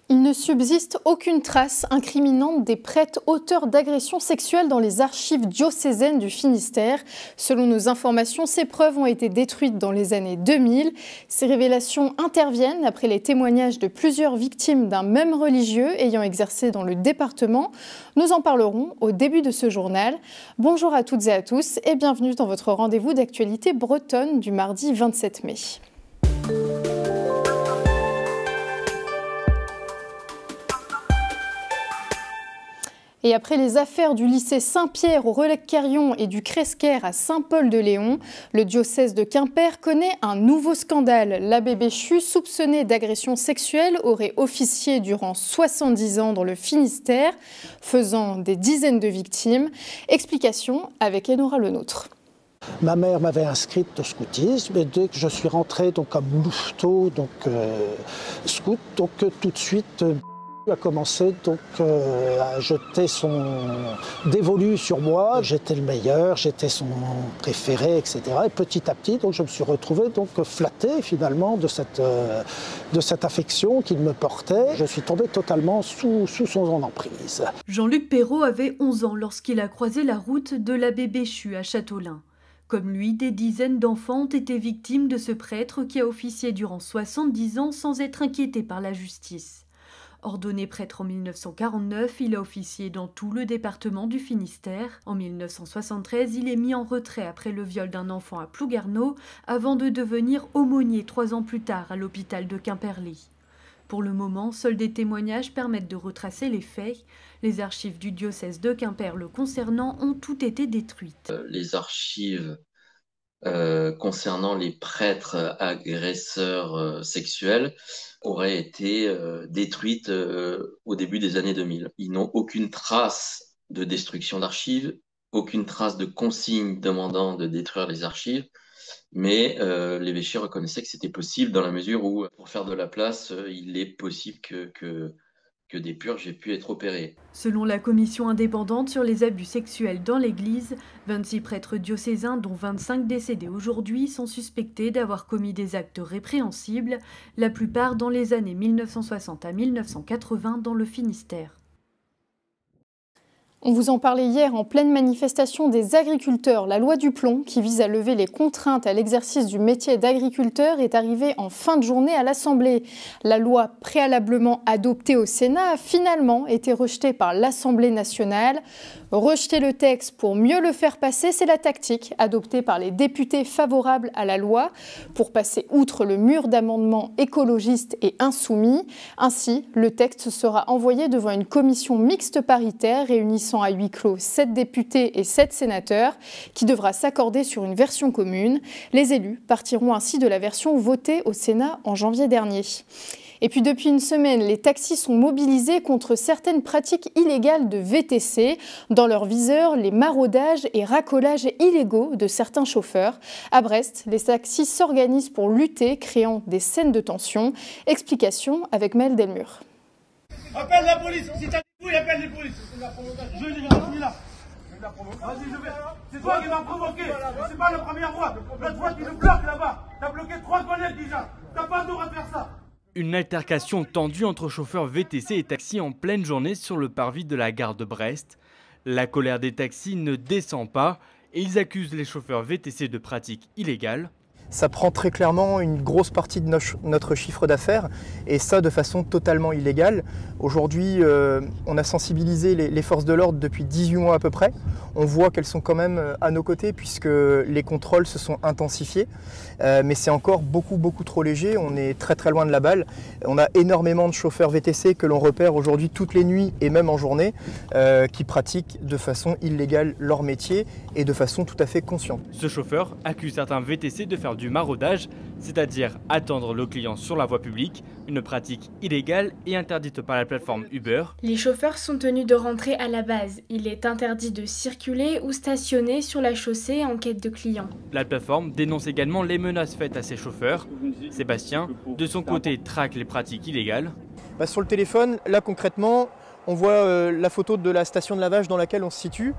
Il ne subsiste aucune trace incriminante des prêtres auteurs d'agressions sexuelles dans les archives diocésaines du Finistère. Selon nos informations, ces preuves ont été détruites dans les années 2000. Ces révélations interviennent après les témoignages de plusieurs victimes d'un même religieux ayant exercé dans le département. Nous en parlerons au début de ce journal. Bonjour à toutes et à tous et bienvenue dans votre rendez-vous d'actualité bretonne du mardi 27 mai. Et après les affaires du lycée Saint-Pierre au Relecq-Kerrion et du Cresquer à Saint-Paul-de-Léon, le diocèse de Quimper connaît un nouveau scandale. L'abbé Béchu, soupçonné d'agression sexuelle, aurait officié durant 70 ans dans le Finistère, faisant des dizaines de victimes. Explication avec Enora Lenôtre. Ma mère m'avait inscrite au scoutisme et dès que je suis rentré comme louveteau, scout, tout de suite a commencé à jeter son dévolu sur moi. J'étais le meilleur, j'étais son préféré, etc. Et petit à petit, je me suis retrouvé flatté finalement de cette affection qu'il me portait. Je suis tombé totalement sous son emprise. Jean-Luc Perrault avait 11 ans lorsqu'il a croisé la route de l'abbé Béchu à Châteaulin. Comme lui, des dizaines d'enfants ont été victimes de ce prêtre qui a officié durant 70 ans sans être inquiété par la justice. Ordonné prêtre en 1949, il a officié dans tout le département du Finistère. En 1973, il est mis en retrait après le viol d'un enfant à Plouguerneau, avant de devenir aumônier 3 ans plus tard à l'hôpital de Quimperlé. Pour le moment, seuls des témoignages permettent de retracer les faits. Les archives du diocèse de Quimper le concernant ont toutes été détruites. Les archives concernant les prêtres agresseurs sexuels auraient été détruites au début des années 2000. Ils n'ont aucune trace de destruction d'archives, aucune trace de consigne demandant de détruire les archives, mais l'évêché reconnaissait que c'était possible dans la mesure où, pour faire de la place, il est possible que des purges aient pu être opérées. Selon la commission indépendante sur les abus sexuels dans l'Église, 26 prêtres diocésains, dont 25 décédés aujourd'hui, sont suspectés d'avoir commis des actes répréhensibles, la plupart dans les années 1960 à 1980 dans le Finistère. On vous en parlait hier en pleine manifestation des agriculteurs. La loi du plomb, qui vise à lever les contraintes à l'exercice du métier d'agriculteur, est arrivée en fin de journée à l'Assemblée. La loi préalablement adoptée au Sénat a finalement été rejetée par l'Assemblée nationale. Rejeter le texte pour mieux le faire passer, c'est la tactique adoptée par les députés favorables à la loi pour passer outre le mur d'amendements écologistes et insoumis. Ainsi, le texte sera envoyé devant une commission mixte paritaire réunissant à huis clos 7 députés et 7 sénateurs qui devra s'accorder sur une version commune. Les élus partiront ainsi de la version votée au Sénat en janvier dernier. Et puis depuis une semaine, les taxis sont mobilisés contre certaines pratiques illégales de VTC. Dans leur viseur, les maraudages et racolages illégaux de certains chauffeurs. À Brest, les taxis s'organisent pour lutter, créant des scènes de tension. Explication avec Maël Delmure. Appelle la police, si t'as des couilles, appelle les polices. Je dis, je suis là. Vas-y, je vais. C'est toi qui m'as provoqué. C'est pas la première fois. L'autre fois, tu nous bloques là-bas. T'as bloqué 3 collègues déjà. T'as pas le droit de faire ça. Une altercation tendue entre chauffeurs VTC et taxis en pleine journée sur le parvis de la gare de Brest. La colère des taxis ne descend pas et ils accusent les chauffeurs VTC de pratiques illégales. Ça prend très clairement une grosse partie de notre chiffre d'affaires et ça de façon totalement illégale. Aujourd'hui, on a sensibilisé les forces de l'ordre depuis 18 mois à peu près. On voit qu'elles sont quand même à nos côtés puisque les contrôles se sont intensifiés. Mais c'est encore beaucoup trop léger, on est très loin de la balle. On a énormément de chauffeurs VTC que l'on repère aujourd'hui toutes les nuits et même en journée qui pratiquent de façon illégale leur métier et de façon tout à fait consciente. Ce chauffeur accuse certains VTC de faire du maraudage, c'est-à-dire attendre le client sur la voie publique, une pratique illégale et interdite par la plateforme Uber. Les chauffeurs sont tenus de rentrer à la base. Il est interdit de circuler ou stationner sur la chaussée en quête de clients. La plateforme dénonce également les menaces faites à ses chauffeurs. Sébastien, de son côté, traque les pratiques illégales. Sur le téléphone, là concrètement, on voit la photo de la station de lavage dans laquelle on se situe.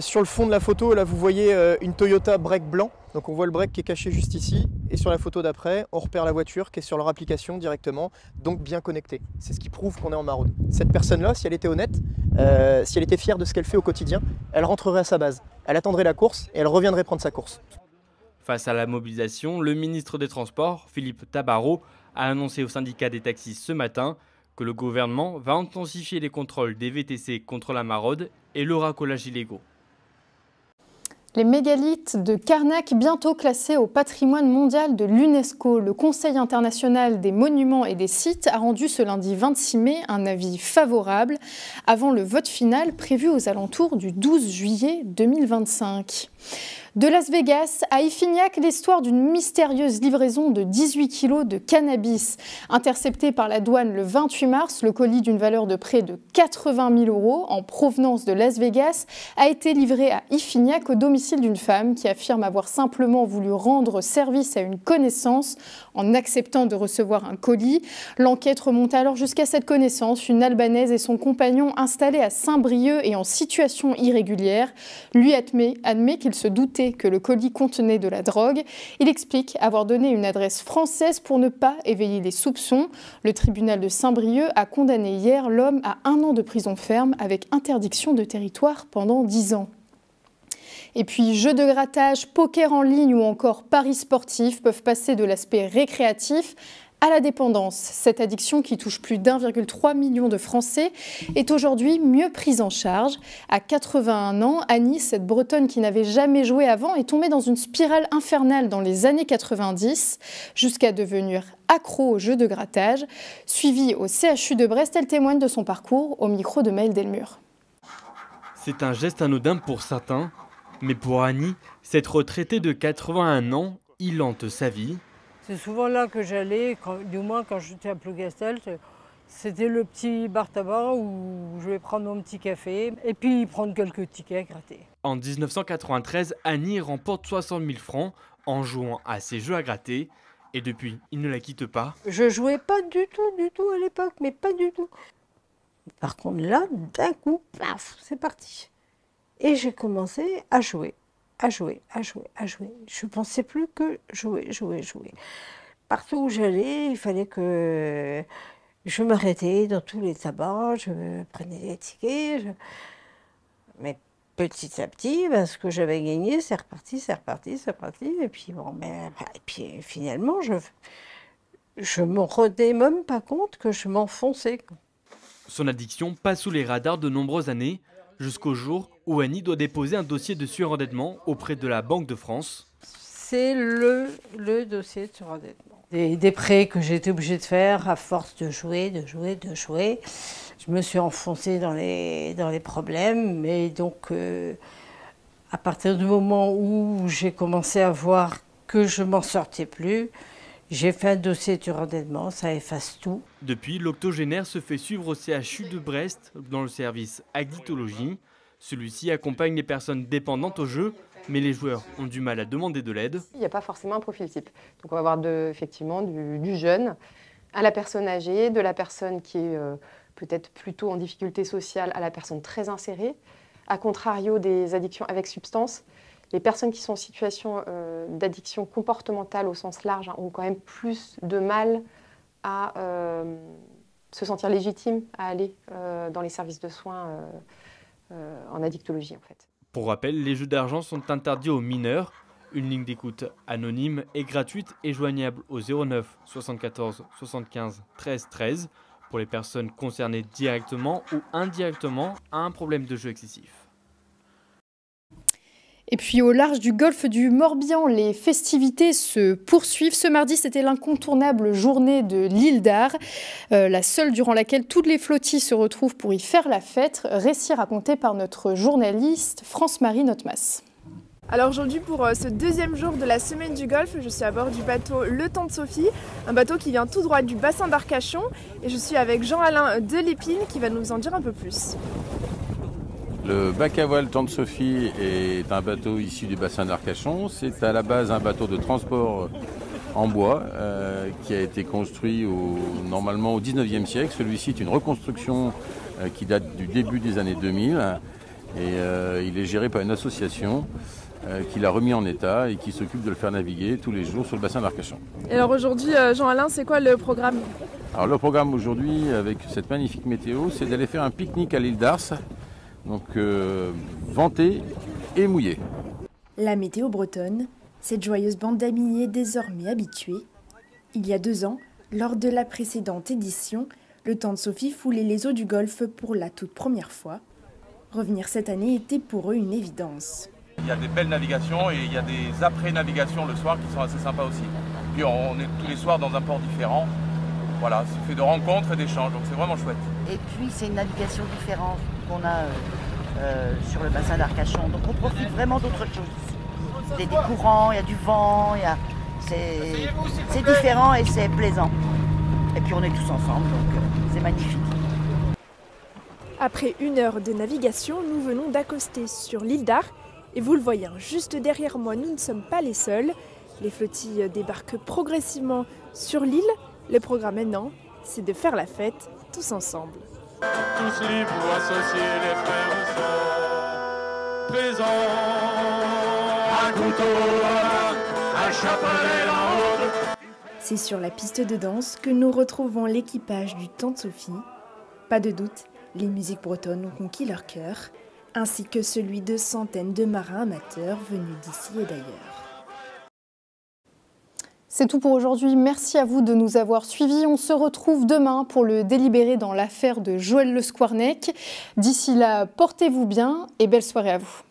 Sur le fond de la photo, là vous voyez une Toyota break blanc. Donc on voit le break qui est caché juste ici. Et sur la photo d'après, on repère la voiture qui est sur leur application directement, donc bien connectée. C'est ce qui prouve qu'on est en maraude. Cette personne-là, si elle était honnête, si elle était fière de ce qu'elle fait au quotidien, elle rentrerait à sa base. Elle attendrait la course et elle reviendrait prendre sa course. Face à la mobilisation, le ministre des Transports, Philippe Tabarot, a annoncé au syndicat des taxis ce matin que le gouvernement va intensifier les contrôles des VTC contre la maraude et le racolage illégaux. Les mégalithes de Karnak, bientôt classés au patrimoine mondial de l'UNESCO. Le Conseil international des monuments et des sites a rendu ce lundi 26 mai un avis favorable avant le vote final prévu aux alentours du 12 juillet 2025. De Las Vegas à Iffignac, l'histoire d'une mystérieuse livraison de 18 kilos de cannabis. Intercepté par la douane le 28 mars, le colis d'une valeur de près de 80 000 € en provenance de Las Vegas a été livré à Iffignac au domicile d'une femme qui affirme avoir simplement voulu rendre service à une connaissance en acceptant de recevoir un colis. L'enquête remonte alors jusqu'à cette connaissance, une Albanaise et son compagnon installés à Saint-Brieuc et en situation irrégulière. Lui admet qu'il se doutait que le colis contenait de la drogue. Il explique avoir donné une adresse française pour ne pas éveiller les soupçons. Le tribunal de Saint-Brieuc a condamné hier l'homme à 1 an de prison ferme avec interdiction de territoire pendant 10 ans. Et puis, jeux de grattage, poker en ligne ou encore paris sportifs peuvent passer de l'aspect récréatif à la dépendance. Cette addiction qui touche plus d'1,3 million de Français est aujourd'hui mieux prise en charge. À 81 ans, Annie, cette Bretonne qui n'avait jamais joué avant, est tombée dans une spirale infernale dans les années 90 jusqu'à devenir accro aux jeux de grattage. Suivie au CHU de Brest, elle témoigne de son parcours au micro de Maëlle Delmure. C'est un geste anodin pour certains, mais pour Annie, cette retraitée de 81 ans, il hante sa vie. C'est souvent là que j'allais, du moins quand j'étais à Plougastel, c'était le petit bar tabac où je vais prendre mon petit café et puis prendre quelques tickets à gratter. En 1993, Annie remporte 60 000 francs en jouant à ces jeux à gratter et depuis, il ne la quitte pas. Je jouais pas du tout à l'époque, mais pas du tout. Par contre là, d'un coup, paf, c'est parti. Et j'ai commencé à jouer. Je ne pensais plus que jouer. Partout où j'allais, il fallait que je m'arrêtais dans tous les tabacs, je prenais des tickets. Mais petit à petit, ce que j'avais gagné, c'est reparti. Et puis, finalement, je ne me rendais même pas compte que je m'enfonçais. Son addiction passe sous les radars de nombreuses années, jusqu'au jour où Annie doit déposer un dossier de surendettement auprès de la Banque de France. C'est le dossier de surendettement. Des prêts que j'étais obligée de faire à force de jouer. Je me suis enfoncée dans les problèmes, mais donc à partir du moment où j'ai commencé à voir que je m'en sortais plus, j'ai fait un dossier de surendettement, ça efface tout. Depuis, l'octogénaire se fait suivre au CHU de Brest dans le service addictologie. Celui-ci accompagne les personnes dépendantes au jeu, mais les joueurs ont du mal à demander de l'aide. Il n'y a pas forcément un profil type. Donc on va avoir effectivement du jeune à la personne âgée, de la personne qui est peut-être plutôt en difficulté sociale à la personne très insérée. A contrario des addictions avec substance, les personnes qui sont en situation d'addiction comportementale au sens large ont quand même plus de mal à se sentir légitimes à aller dans les services de soins en addictologie en fait. Pour rappel, les jeux d'argent sont interdits aux mineurs. Une ligne d'écoute anonyme est gratuite et joignable au 09 74 75 13 13 pour les personnes concernées directement ou indirectement à un problème de jeu excessif. Et puis au large du golfe du Morbihan, les festivités se poursuivent. Ce mardi, c'était l'incontournable journée de l'île d'Ar, la seule durant laquelle toutes les flottilles se retrouvent pour y faire la fête. Récit raconté par notre journaliste France-Marie Notmas. Alors aujourd'hui, pour ce deuxième jour de la semaine du Golfe, je suis à bord du bateau Le Temps de Sophie, un bateau qui vient tout droit du bassin d'Arcachon, et je suis avec Jean-Alain Delépine qui va nous en dire un peu plus. Le bac à voile Temps de Sophie est un bateau issu du bassin d'Arcachon. C'est à la base un bateau de transport en bois qui a été construit normalement au 19e siècle. Celui-ci est une reconstruction qui date du début des années 2000. Et il est géré par une association qui l'a remis en état et qui s'occupe de le faire naviguer tous les jours sur le bassin d'Arcachon. Et alors aujourd'hui, Jean-Alain, c'est quoi le programme? Alors le programme aujourd'hui, avec cette magnifique météo, c'est d'aller faire un pique-nique à l'île d'Ars, donc venté et mouillé. La météo bretonne, cette joyeuse bande d'amis est désormais habituée. Il y a 2 ans, lors de la précédente édition, le Temps de Sophie foulait les eaux du Golfe pour la toute première fois. Revenir cette année était pour eux une évidence. Il y a des belles navigations et il y a des après-navigations le soir qui sont assez sympas aussi. Puis on est tous les soirs dans un port différent. Voilà, c'est fait de rencontres et d'échanges, donc c'est vraiment chouette. Et puis c'est une navigation différente qu'on a sur le bassin d'Arcachon. Donc on profite vraiment d'autre chose ici. Il y a des courants, il y a du vent, c'est différent et c'est plaisant. Et puis on est tous ensemble, donc c'est magnifique. Après 1 heure de navigation, nous venons d'accoster sur l'île d'Ars. Et vous le voyez, juste derrière moi, nous ne sommes pas les seuls. Les flottilles débarquent progressivement sur l'île. Le programme maintenant, c'est de faire la fête tous ensemble. Tous libres ou associés, les frères sont présents. Un couteau, un chapelet en haut. C'est sur la piste de danse que nous retrouvons l'équipage du Temps de Sophie. Pas de doute, les musiques bretonnes ont conquis leur cœur, ainsi que celui de centaines de marins amateurs venus d'ici et d'ailleurs. C'est tout pour aujourd'hui. Merci à vous de nous avoir suivis. On se retrouve demain pour le délibéré dans l'affaire de Joël Le Squarnec. D'ici là, portez-vous bien et belle soirée à vous.